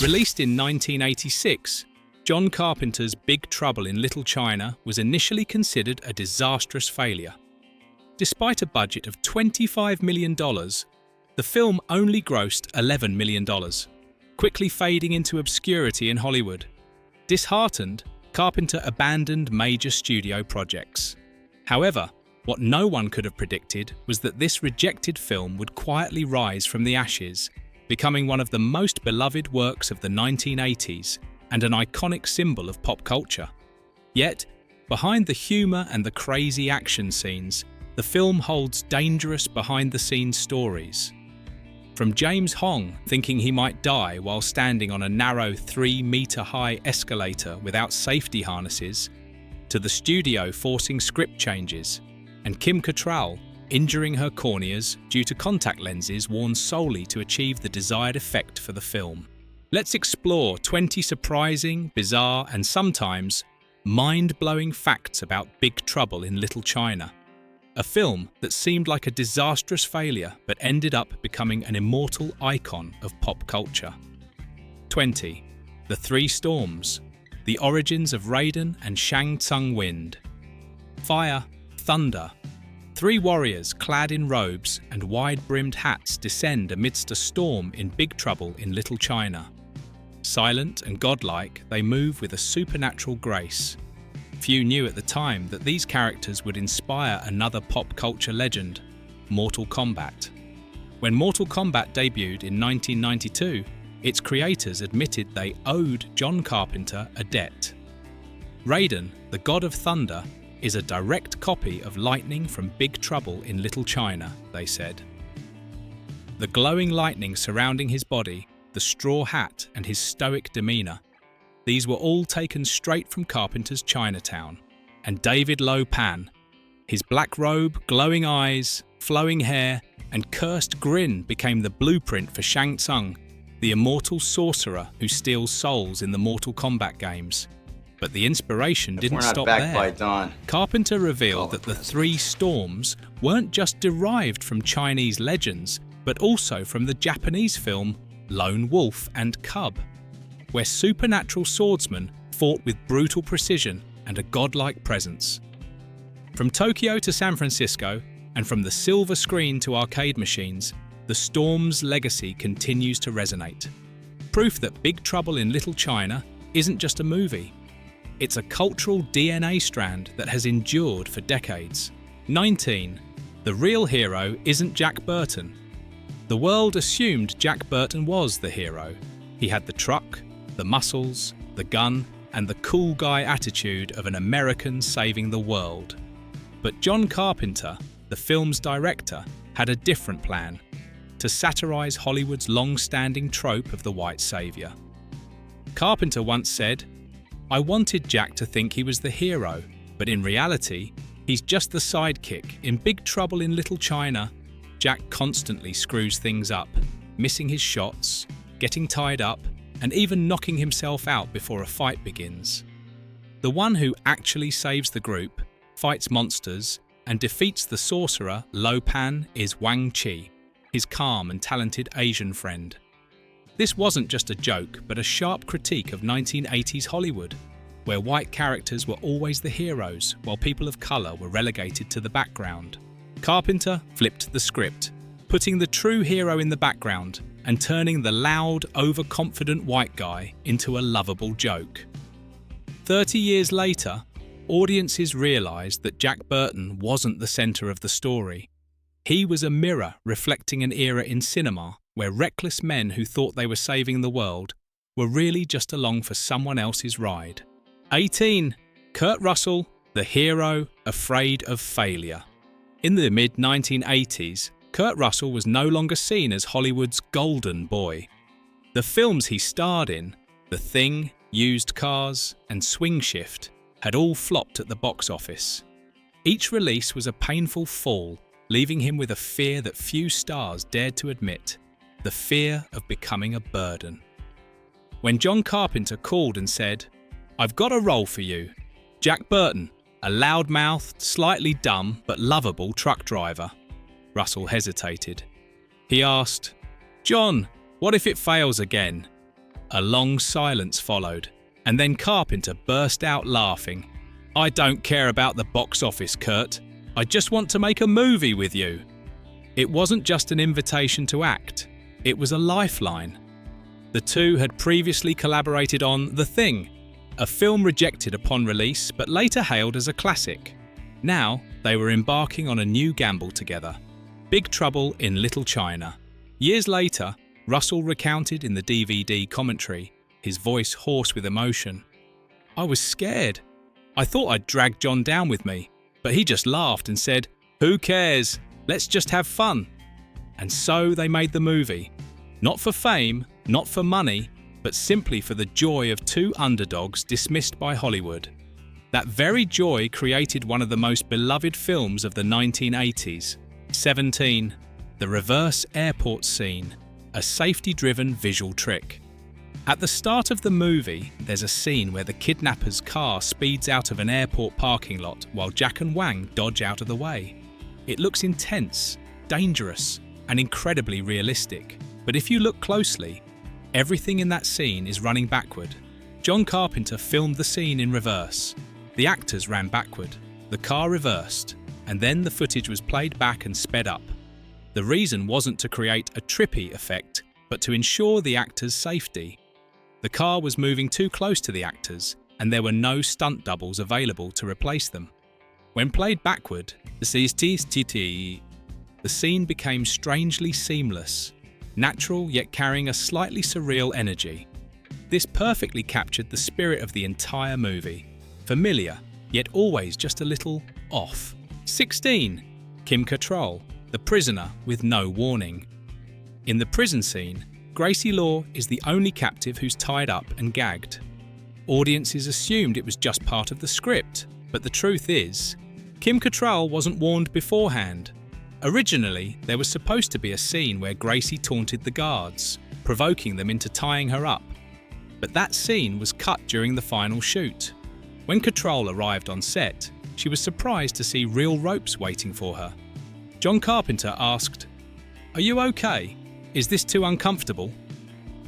Released in 1986, John Carpenter's Big Trouble in Little China was initially considered a disastrous failure. Despite a budget of $25 million, the film only grossed $11 million, quickly fading into obscurity in Hollywood. Disheartened, Carpenter abandoned major studio projects. However, what no one could have predicted was that this rejected film would quietly rise from the ashes, becoming one of the most beloved works of the 1980s and an iconic symbol of pop culture. Yet, behind the humor and the crazy action scenes, the film holds dangerous behind-the-scenes stories. From James Hong thinking he might die while standing on a narrow 3-meter-high escalator without safety harnesses, to the studio forcing script changes, and Kim Cattrall injuring her corneas due to contact lenses worn solely to achieve the desired effect for the film. Let's explore 20 surprising, bizarre, and sometimes mind-blowing facts about Big Trouble in Little China, a film that seemed like a disastrous failure but ended up becoming an immortal icon of pop culture. 20. The Three Storms, the origins of Raiden and Shang Tsung Wind. Fire, thunder. Three warriors clad in robes and wide-brimmed hats descend amidst a storm in Big Trouble in Little China. Silent and godlike, they move with a supernatural grace. Few knew at the time that these characters would inspire another pop culture legend, Mortal Kombat. When Mortal Kombat debuted in 1992, its creators admitted they owed John Carpenter a debt. Raiden, the god of thunder, is a direct copy of lightning from Big Trouble in Little China, they said. The glowing lightning surrounding his body, the straw hat, and his stoic demeanor, these were all taken straight from Carpenter's Chinatown. And David Lo Pan, his black robe, glowing eyes, flowing hair, and cursed grin became the blueprint for Shang Tsung, the immortal sorcerer who steals souls in the Mortal Kombat games. But the inspiration didn't stop there. Carpenter revealed that the Three Storms weren't just derived from Chinese legends, but also from the Japanese film Lone Wolf and Cub, where supernatural swordsmen fought with brutal precision and a godlike presence. From Tokyo to San Francisco, and from the silver screen to arcade machines, the Storm's legacy continues to resonate. Proof that Big Trouble in Little China isn't just a movie. It's a cultural DNA strand that has endured for decades. 19. The real hero isn't Jack Burton. The world assumed Jack Burton was the hero. He had the truck, the muscles, the gun, and the cool guy attitude of an American saving the world. But John Carpenter, the film's director, had a different plan: to satirize Hollywood's long-standing trope of the white savior. Carpenter once said, "I wanted Jack to think he was the hero, but in reality, he's just the sidekick. In Big Trouble in Little China, Jack constantly screws things up, missing his shots, getting tied up, and even knocking himself out before a fight begins. The one who actually saves the group, fights monsters, and defeats the sorcerer Lo Pan is Wang Chi, his calm and talented Asian friend." This wasn't just a joke, but a sharp critique of 1980s Hollywood, where white characters were always the heroes, while people of colour were relegated to the background. Carpenter flipped the script, putting the true hero in the background and turning the loud, overconfident white guy into a lovable joke. 30 years later, audiences realised that Jack Burton wasn't the centre of the story. He was a mirror reflecting an era in cinema where reckless men who thought they were saving the world were really just along for someone else's ride. 18. Kurt Russell, the hero afraid of failure. In the mid-1980s, Kurt Russell was no longer seen as Hollywood's golden boy. The films he starred in, The Thing, Used Cars, and Swing Shift, had all flopped at the box office. Each release was a painful fall, leaving him with a fear that few stars dared to admit: the fear of becoming a burden. When John Carpenter called and said, "I've got a role for you, Jack Burton, a loud-mouthed, slightly dumb but lovable truck driver," Russell hesitated. He asked, "John, what if it fails again?" A long silence followed, and then Carpenter burst out laughing. "I don't care about the box office, Kurt. I just want to make a movie with you." It wasn't just an invitation to act, it was a lifeline. The two had previously collaborated on The Thing, a film rejected upon release but later hailed as a classic. Now they were embarking on a new gamble together, Big Trouble in Little China. Years later, Russell recounted in the DVD commentary, his voice hoarse with emotion. "I was scared. I thought I'd drag John down with me, but he just laughed and said, 'Who cares? Let's just have fun.' And so they made the movie. Not for fame, not for money, but simply for the joy of two underdogs dismissed by Hollywood. That very joy created one of the most beloved films of the 1980s. 17. The reverse airport scene, a safety-driven visual trick. At the start of the movie, there's a scene where the kidnapper's car speeds out of an airport parking lot while Jack and Wang dodge out of the way. It looks intense, dangerous, and incredibly realistic. But if you look closely, everything in that scene is running backward. John Carpenter filmed the scene in reverse. The actors ran backward, the car reversed, and then the footage was played back and sped up. The reason wasn't to create a trippy effect, but to ensure the actors' safety. The car was moving too close to the actors, and there were no stunt doubles available to replace them. When played backward, the scene became strangely seamless, natural yet carrying a slightly surreal energy. This perfectly captured the spirit of the entire movie. Familiar, yet always just a little off. 16. Kim Cattrall, the prisoner with no warning. In the prison scene, Gracie Law is the only captive who's tied up and gagged. Audiences assumed it was just part of the script, but the truth is, Kim Cattrall wasn't warned beforehand. Originally, there was supposed to be a scene where Gracie taunted the guards, provoking them into tying her up. But that scene was cut during the final shoot. When Cattrall arrived on set, she was surprised to see real ropes waiting for her. John Carpenter asked, "Are you okay? Is this too uncomfortable?"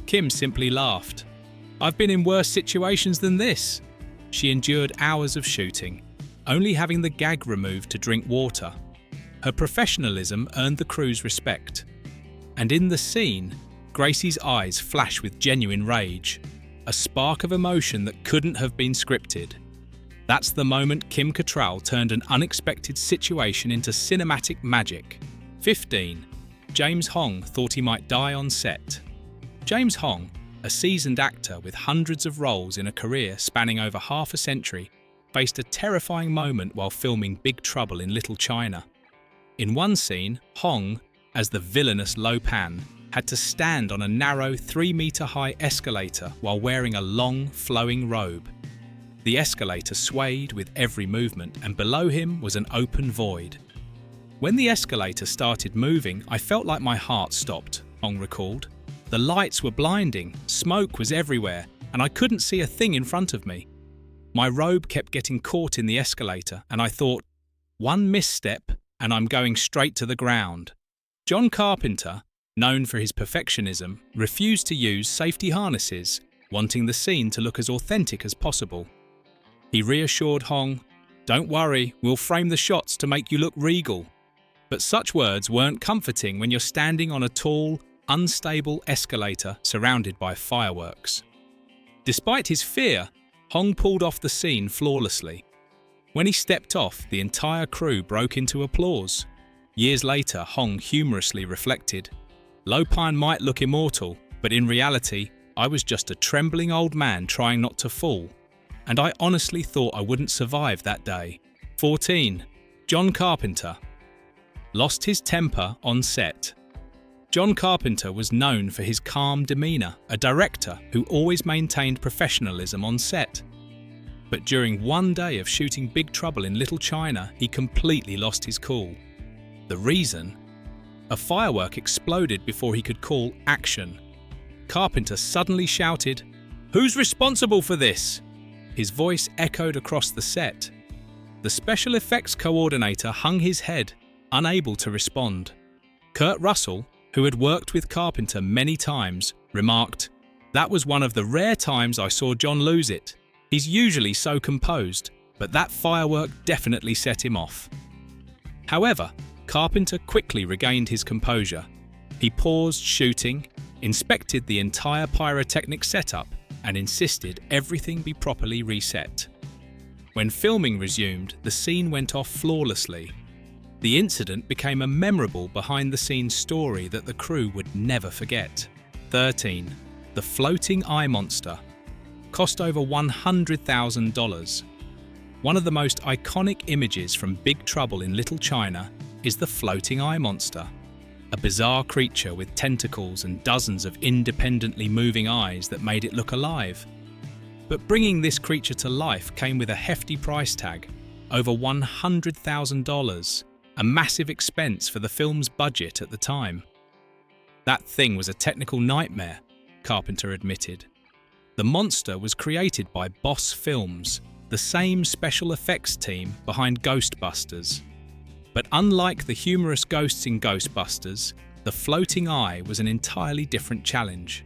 Kim simply laughed. "I've been in worse situations than this." She endured hours of shooting, only having the gag removed to drink water. Her professionalism earned the crew's respect. And in the scene, Gracie's eyes flash with genuine rage, a spark of emotion that couldn't have been scripted. That's the moment Kim Cattrall turned an unexpected situation into cinematic magic. 15. James Hong thought he might die on set. James Hong, a seasoned actor with hundreds of roles in a career spanning over half a century, faced a terrifying moment while filming Big Trouble in Little China. In one scene, Hong, as the villainous Lo Pan, had to stand on a narrow 3-meter-high escalator while wearing a long, flowing robe. The escalator swayed with every movement, and below him was an open void. "When the escalator started moving, I felt like my heart stopped," Hong recalled. "The lights were blinding, smoke was everywhere, and I couldn't see a thing in front of me. My robe kept getting caught in the escalator, and I thought, one misstep and I'm going straight to the ground." John Carpenter, known for his perfectionism, refused to use safety harnesses, wanting the scene to look as authentic as possible. He reassured Hong, "Don't worry, we'll frame the shots to make you look regal." But such words weren't comforting when you're standing on a tall, unstable escalator surrounded by fireworks. Despite his fear, Hong pulled off the scene flawlessly. When he stepped off, the entire crew broke into applause. Years later, Hong humorously reflected, "Lo Pan might look immortal, but in reality, I was just a trembling old man trying not to fall. And I honestly thought I wouldn't survive that day." 14. John Carpenter lost his temper on set. John Carpenter was known for his calm demeanour, a director who always maintained professionalism on set. But during one day of shooting Big Trouble in Little China, he completely lost his cool. The reason? A firework exploded before he could call action. Carpenter suddenly shouted, "Who's responsible for this?" His voice echoed across the set. The special effects coordinator hung his head, unable to respond. Kurt Russell, who had worked with Carpenter many times, remarked, That was one of the rare times I saw John lose it. He's usually so composed, but that firework definitely set him off. However, Carpenter quickly regained his composure. He paused shooting, inspected the entire pyrotechnic setup, and insisted everything be properly reset. When filming resumed, the scene went off flawlessly. The incident became a memorable behind-the-scenes story that the crew would never forget. 13. The Floating Eye Monster. Cost over $100,000. One of the most iconic images from Big Trouble in Little China is the floating eye monster, a bizarre creature with tentacles and dozens of independently moving eyes that made it look alive. But bringing this creature to life came with a hefty price tag, over $100,000, a massive expense for the film's budget at the time. That thing was a technical nightmare, Carpenter admitted. The monster was created by Boss Films, the same special effects team behind Ghostbusters. But unlike the humorous ghosts in Ghostbusters, the floating eye was an entirely different challenge.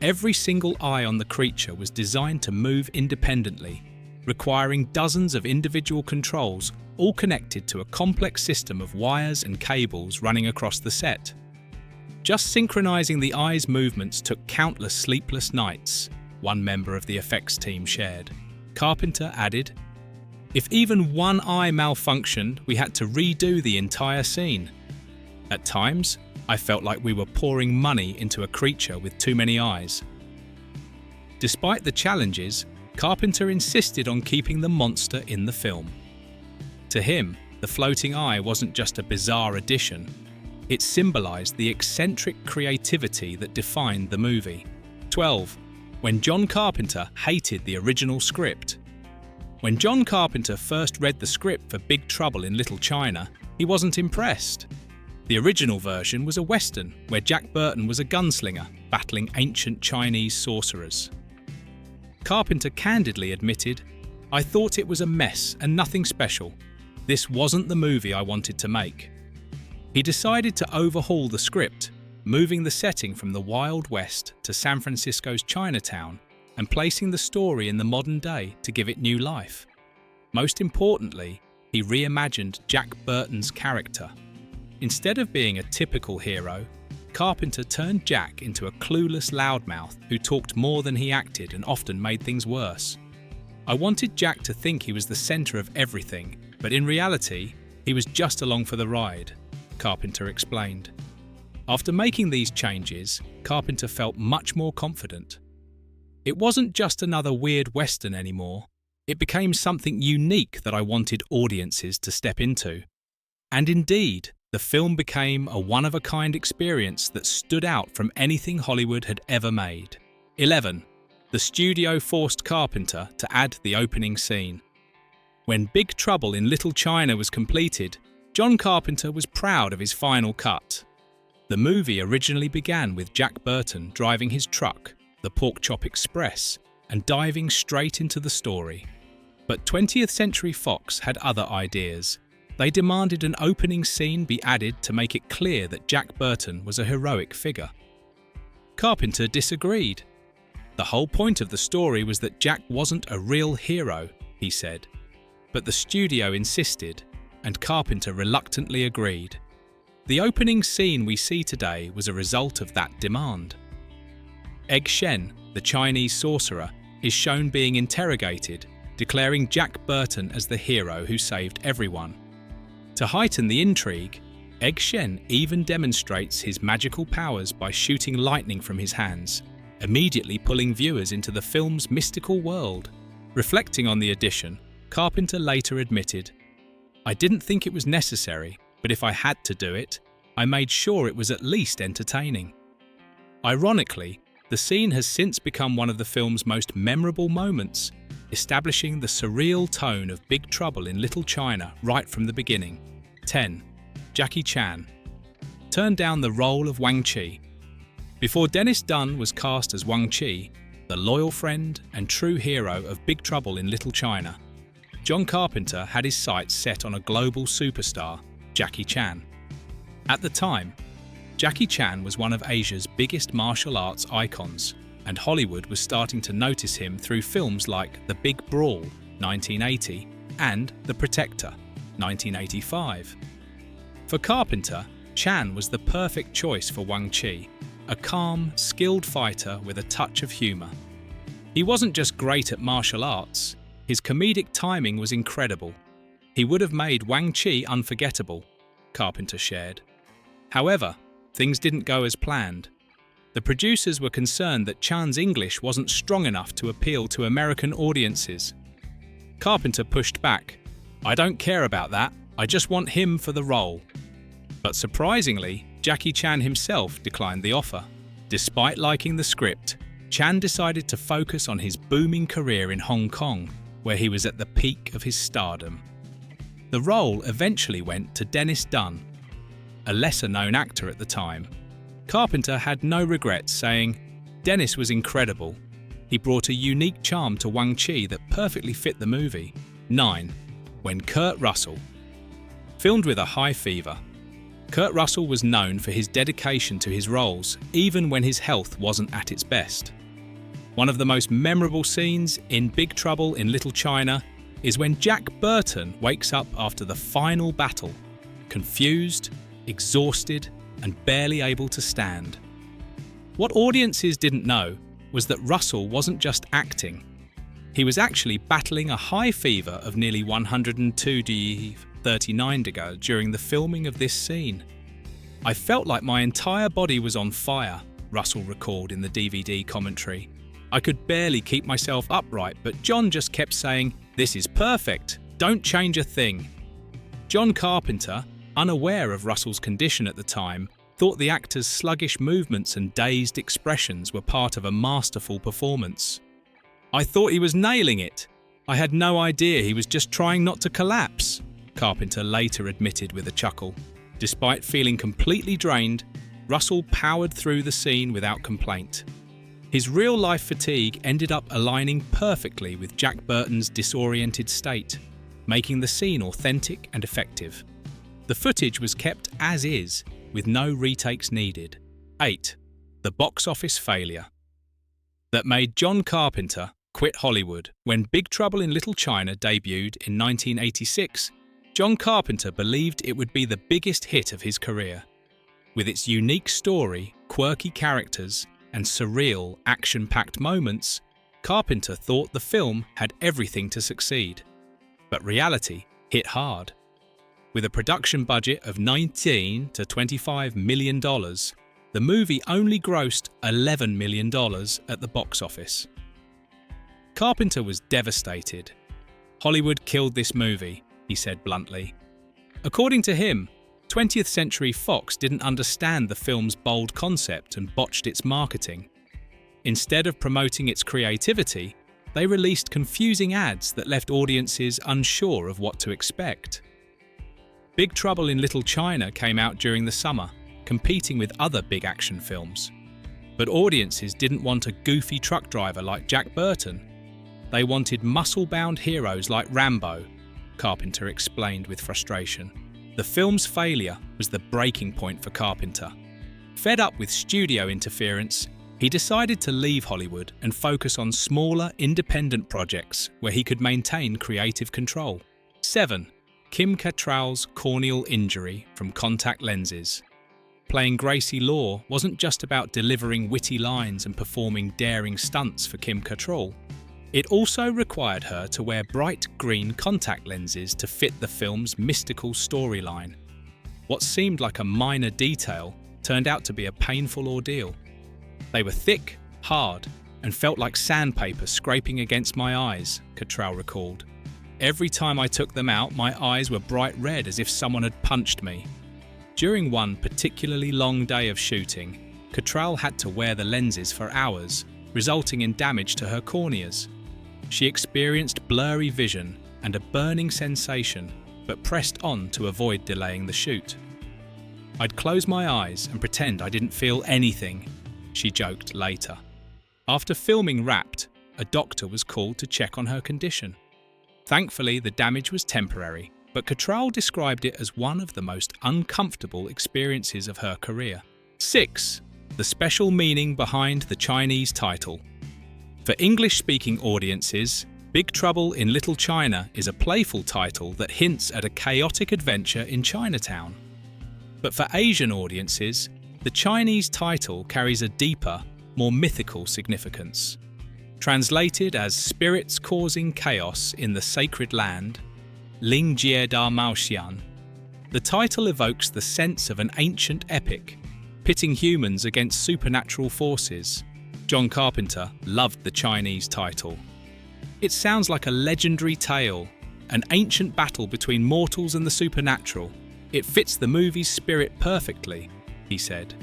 Every single eye on the creature was designed to move independently, requiring dozens of individual controls, all connected to a complex system of wires and cables running across the set. Just synchronizing the eye's movements took countless sleepless nights, one member of the effects team shared. Carpenter added, "If even one eye malfunctioned, we had to redo the entire scene. At times, I felt like we were pouring money into a creature with too many eyes." Despite the challenges, Carpenter insisted on keeping the monster in the film. To him, the floating eye wasn't just a bizarre addition. It symbolized the eccentric creativity that defined the movie. 12. When John Carpenter hated the original script. When John Carpenter first read the script for Big Trouble in Little China, he wasn't impressed. The original version was a Western where Jack Burton was a gunslinger battling ancient Chinese sorcerers. Carpenter candidly admitted, "I thought it was a mess and nothing special. This wasn't the movie I wanted to make." He decided to overhaul the script, moving the setting from the Wild West to San Francisco's Chinatown and placing the story in the modern day to give it new life. Most importantly, he reimagined Jack Burton's character. Instead of being a typical hero, Carpenter turned Jack into a clueless loudmouth who talked more than he acted and often made things worse. "I wanted Jack to think he was the center of everything, but in reality, he was just along for the ride," Carpenter explained. After making these changes, Carpenter felt much more confident. It wasn't just another weird Western anymore. It became something unique that I wanted audiences to step into. And indeed, the film became a one-of-a-kind experience that stood out from anything Hollywood had ever made. 11. The studio forced Carpenter to add the opening scene. When Big Trouble in Little China was completed, John Carpenter was proud of his final cut. The movie originally began with Jack Burton driving his truck, the Pork Chop Express, and diving straight into the story. But 20th Century Fox had other ideas. They demanded an opening scene be added to make it clear that Jack Burton was a heroic figure. Carpenter disagreed. The whole point of the story was that Jack wasn't a real hero, he said. But the studio insisted, and Carpenter reluctantly agreed. The opening scene we see today was a result of that demand. Egg Shen, the Chinese sorcerer, is shown being interrogated, declaring Jack Burton as the hero who saved everyone. To heighten the intrigue, Egg Shen even demonstrates his magical powers by shooting lightning from his hands, immediately pulling viewers into the film's mystical world. Reflecting on the addition, Carpenter later admitted, "I didn't think it was necessary, but if I had to do it, I made sure it was at least entertaining." Ironically, the scene has since become one of the film's most memorable moments, establishing the surreal tone of Big Trouble in Little China right from the beginning. 10. Jackie Chan turned down the role of Wang Chi. Before Dennis Dunn was cast as Wang Chi, the loyal friend and true hero of Big Trouble in Little China, John Carpenter had his sights set on a global superstar, Jackie Chan. At the time, Jackie Chan was one of Asia's biggest martial arts icons, and Hollywood was starting to notice him through films like The Big Brawl, 1980, and The Protector, 1985. For Carpenter, Chan was the perfect choice for Wang Chi, a calm, skilled fighter with a touch of humor. He wasn't just great at martial arts, his comedic timing was incredible. He would have made Wang Chi unforgettable, Carpenter shared. However, things didn't go as planned. The producers were concerned that Chan's English wasn't strong enough to appeal to American audiences. Carpenter pushed back. "I don't care about that, I just want him for the role." But surprisingly, Jackie Chan himself declined the offer. Despite liking the script, Chan decided to focus on his booming career in Hong Kong, where he was at the peak of his stardom. The role eventually went to Dennis Dun, a lesser-known actor at the time. Carpenter had no regrets, saying, "Dennis was incredible. He brought a unique charm to Wang Chi that perfectly fit the movie." 9. When Kurt Russell. Filmed with a high fever, Kurt Russell was known for his dedication to his roles, even when his health wasn't at its best. One of the most memorable scenes in Big Trouble in Little China is when Jack Burton wakes up after the final battle, confused, exhausted, and barely able to stand. What audiences didn't know was that Russell wasn't just acting. He was actually battling a high fever of nearly 102°39 degrees during the filming of this scene. "I felt like my entire body was on fire," Russell recalled in the DVD commentary. "I could barely keep myself upright, but John just kept saying, 'This is perfect, don't change a thing.'" John Carpenter, unaware of Russell's condition at the time, thought the actor's sluggish movements and dazed expressions were part of a masterful performance. "I thought he was nailing it. I had no idea he was just trying not to collapse," Carpenter later admitted with a chuckle. Despite feeling completely drained, Russell powered through the scene without complaint. His real-life fatigue ended up aligning perfectly with Jack Burton's disoriented state, making the scene authentic and effective. The footage was kept as is, with no retakes needed. 8. The box office failure that made John Carpenter quit Hollywood. When Big Trouble in Little China debuted in 1986, John Carpenter believed it would be the biggest hit of his career. With its unique story, quirky characters, and surreal, action-packed moments, Carpenter thought the film had everything to succeed. But reality hit hard. With a production budget of $19 to $25 million, the movie only grossed $11 million at the box office. Carpenter was devastated. "Hollywood killed this movie," he said bluntly. According to him, 20th Century Fox didn't understand the film's bold concept and botched its marketing. Instead of promoting its creativity, they released confusing ads that left audiences unsure of what to expect. Big Trouble in Little China came out during the summer, competing with other big action films. But audiences didn't want a goofy truck driver like Jack Burton. They wanted muscle-bound heroes like Rambo, Carpenter explained with frustration. The film's failure was the breaking point for Carpenter. Fed up with studio interference, he decided to leave Hollywood and focus on smaller, independent projects where he could maintain creative control. 7. Kim Cattrall's corneal injury from contact lenses. Playing Gracie Law wasn't just about delivering witty lines and performing daring stunts for Kim Cattrall. It also required her to wear bright green contact lenses to fit the film's mystical storyline. What seemed like a minor detail turned out to be a painful ordeal. They were thick, hard, and felt like sandpaper scraping against my eyes, Cattrall recalled. "Every time I took them out, my eyes were bright red as if someone had punched me." During one particularly long day of shooting, Cattrall had to wear the lenses for hours, resulting in damage to her corneas. She experienced blurry vision and a burning sensation, but pressed on to avoid delaying the shoot. "I'd close my eyes and pretend I didn't feel anything," she joked later. After filming wrapped, a doctor was called to check on her condition. Thankfully, the damage was temporary, but Cattrall described it as one of the most uncomfortable experiences of her career. 6. the special meaning behind the Chinese title. For English-speaking audiences, Big Trouble in Little China is a playful title that hints at a chaotic adventure in Chinatown. But for Asian audiences, the Chinese title carries a deeper, more mythical significance. Translated as Spirits Causing Chaos in the Sacred Land, Ling Jie Da Maoxian, the title evokes the sense of an ancient epic, pitting humans against supernatural forces. John Carpenter loved the Chinese title. It sounds like a legendary tale, an ancient battle between mortals and the supernatural. It fits the movie's spirit perfectly, he said.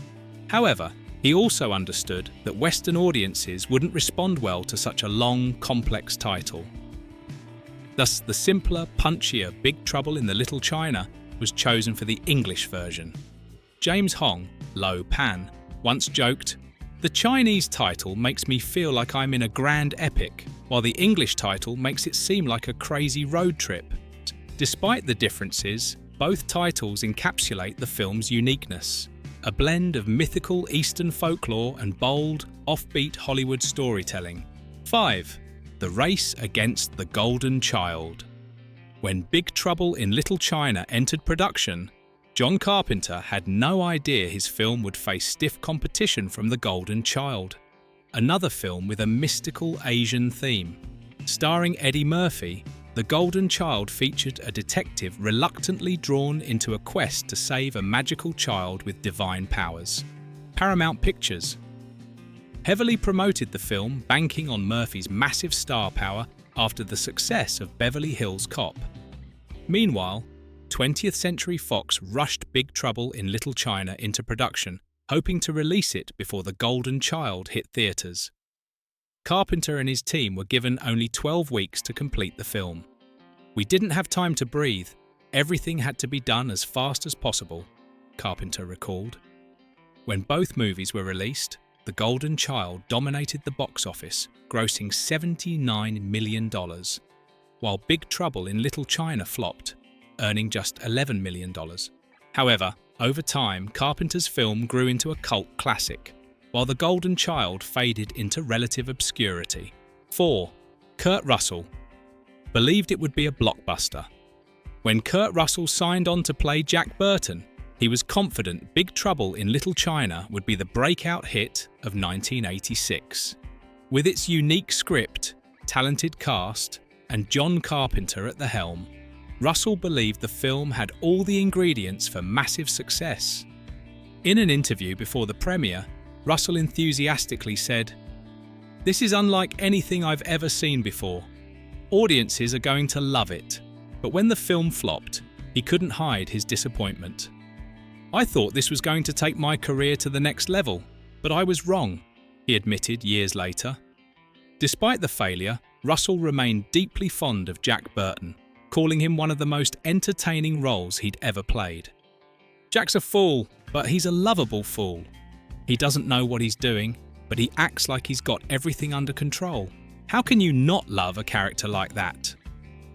However, he also understood that Western audiences wouldn't respond well to such a long, complex title. Thus, the simpler, punchier Big Trouble in the Little China was chosen for the English version. James Hong, Lo Pan, once joked, "The Chinese title makes me feel like I'm in a grand epic, while the English title makes it seem like a crazy road trip." Despite the differences, both titles encapsulate the film's uniqueness, a blend of mythical Eastern folklore and bold, offbeat Hollywood storytelling. 5. The Race Against the Golden Child. When Big Trouble in Little China entered production, John Carpenter had no idea his film would face stiff competition from The Golden Child, another film with a mystical Asian theme. Starring Eddie Murphy, The Golden Child featured a detective reluctantly drawn into a quest to save a magical child with divine powers. Paramount Pictures heavily promoted the film, banking on Murphy's massive star power after the success of Beverly Hills Cop. Meanwhile, 20th Century Fox rushed Big Trouble in Little China into production, hoping to release it before The Golden Child hit theaters. Carpenter and his team were given only 12 weeks to complete the film. "We didn't have time to breathe. Everything had to be done as fast as possible," Carpenter recalled. When both movies were released, The Golden Child dominated the box office, grossing $79 million, while Big Trouble in Little China flopped, earning just $11 million. However, over time, Carpenter's film grew into a cult classic, while The Golden Child faded into relative obscurity. 4. Kurt Russell believed it would be a blockbuster. When Kurt Russell signed on to play Jack Burton, he was confident Big Trouble in Little China would be the breakout hit of 1986. With its unique script, talented cast, and John Carpenter at the helm, Russell believed the film had all the ingredients for massive success. In an interview before the premiere, Russell enthusiastically said, "This is unlike anything I've ever seen before. Audiences are going to love it." But when the film flopped, he couldn't hide his disappointment. "I thought this was going to take my career to the next level, but I was wrong," he admitted years later. Despite the failure, Russell remained deeply fond of Jack Burton, calling him one of the most entertaining roles he'd ever played. "Jack's a fool, but he's a lovable fool. He doesn't know what he's doing, but he acts like he's got everything under control. How can you not love a character like that?"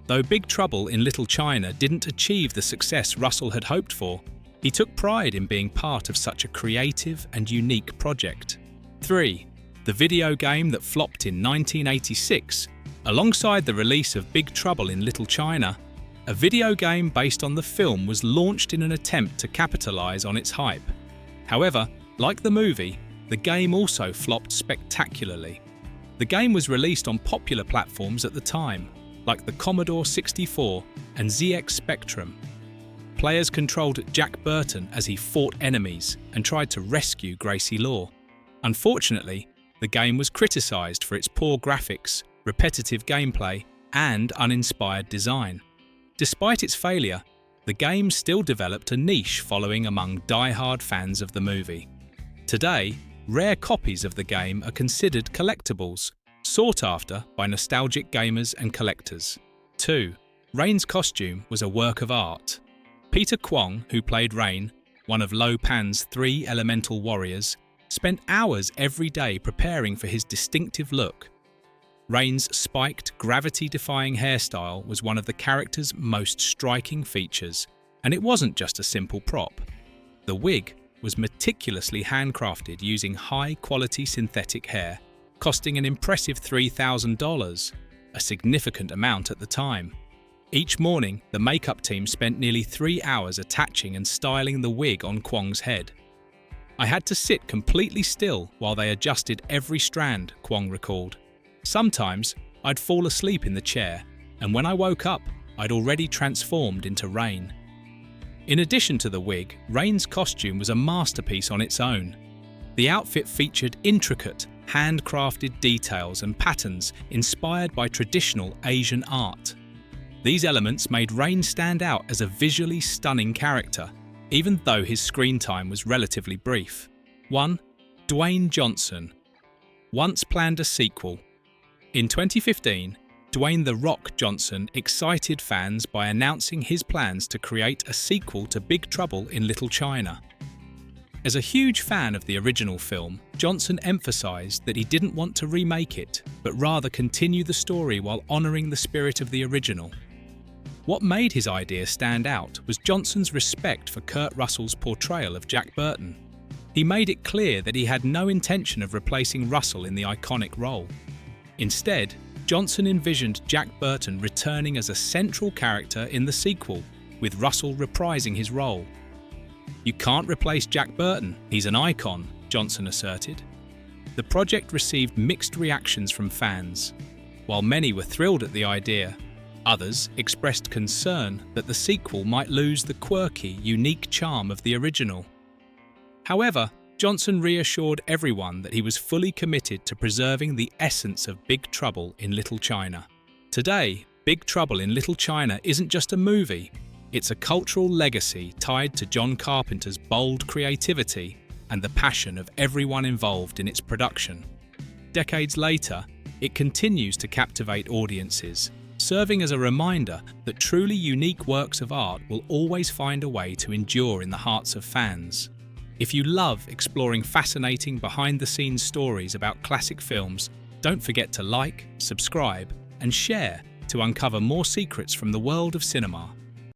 Though Big Trouble in Little China didn't achieve the success Russell had hoped for, he took pride in being part of such a creative and unique project. 3. The video game that flopped in 1986. Alongside the release of Big Trouble in Little China, a video game based on the film was launched in an attempt to capitalize on its hype. However, like the movie, the game also flopped spectacularly. The game was released on popular platforms at the time, like the Commodore 64 and ZX Spectrum. Players controlled Jack Burton as he fought enemies and tried to rescue Gracie Law. Unfortunately, the game was criticized for its poor graphics, repetitive gameplay, and uninspired design. Despite its failure, the game still developed a niche following among die-hard fans of the movie. Today, rare copies of the game are considered collectibles, sought after by nostalgic gamers and collectors. 2. Rain's costume was a work of art. Peter Kwong, who played Rain, one of Lo Pan's 3 elemental warriors, spent hours every day preparing for his distinctive look. Rain's spiked, gravity-defying hairstyle was one of the character's most striking features, and it wasn't just a simple prop. The wig, was meticulously handcrafted using high-quality synthetic hair, costing an impressive $3,000, a significant amount at the time. Each morning, the makeup team spent nearly 3 hours attaching and styling the wig on Kwong's head. "I had to sit completely still while they adjusted every strand," Kwong recalled. "Sometimes, I'd fall asleep in the chair, and when I woke up, I'd already transformed into Rain." In addition to the wig, Rain's costume was a masterpiece on its own. The outfit featured intricate, handcrafted details and patterns inspired by traditional Asian art. These elements made Rain stand out as a visually stunning character, even though his screen time was relatively brief. 1. Dwayne Johnson once planned a sequel. In 2015, Dwayne "The Rock" Johnson excited fans by announcing his plans to create a sequel to Big Trouble in Little China. As a huge fan of the original film, Johnson emphasized that he didn't want to remake it, but rather continue the story while honoring the spirit of the original. What made his idea stand out was Johnson's respect for Kurt Russell's portrayal of Jack Burton. He made it clear that he had no intention of replacing Russell in the iconic role. Instead, Johnson envisioned Jack Burton returning as a central character in the sequel, with Russell reprising his role. "You can't replace Jack Burton, he's an icon," Johnson asserted. The project received mixed reactions from fans. While many were thrilled at the idea, others expressed concern that the sequel might lose the quirky, unique charm of the original. However, Johnson reassured everyone that he was fully committed to preserving the essence of Big Trouble in Little China. Today, Big Trouble in Little China isn't just a movie, it's a cultural legacy tied to John Carpenter's bold creativity and the passion of everyone involved in its production. Decades later, it continues to captivate audiences, serving as a reminder that truly unique works of art will always find a way to endure in the hearts of fans. If you love exploring fascinating behind-the-scenes stories about classic films, don't forget to like, subscribe, and share to uncover more secrets from the world of cinema.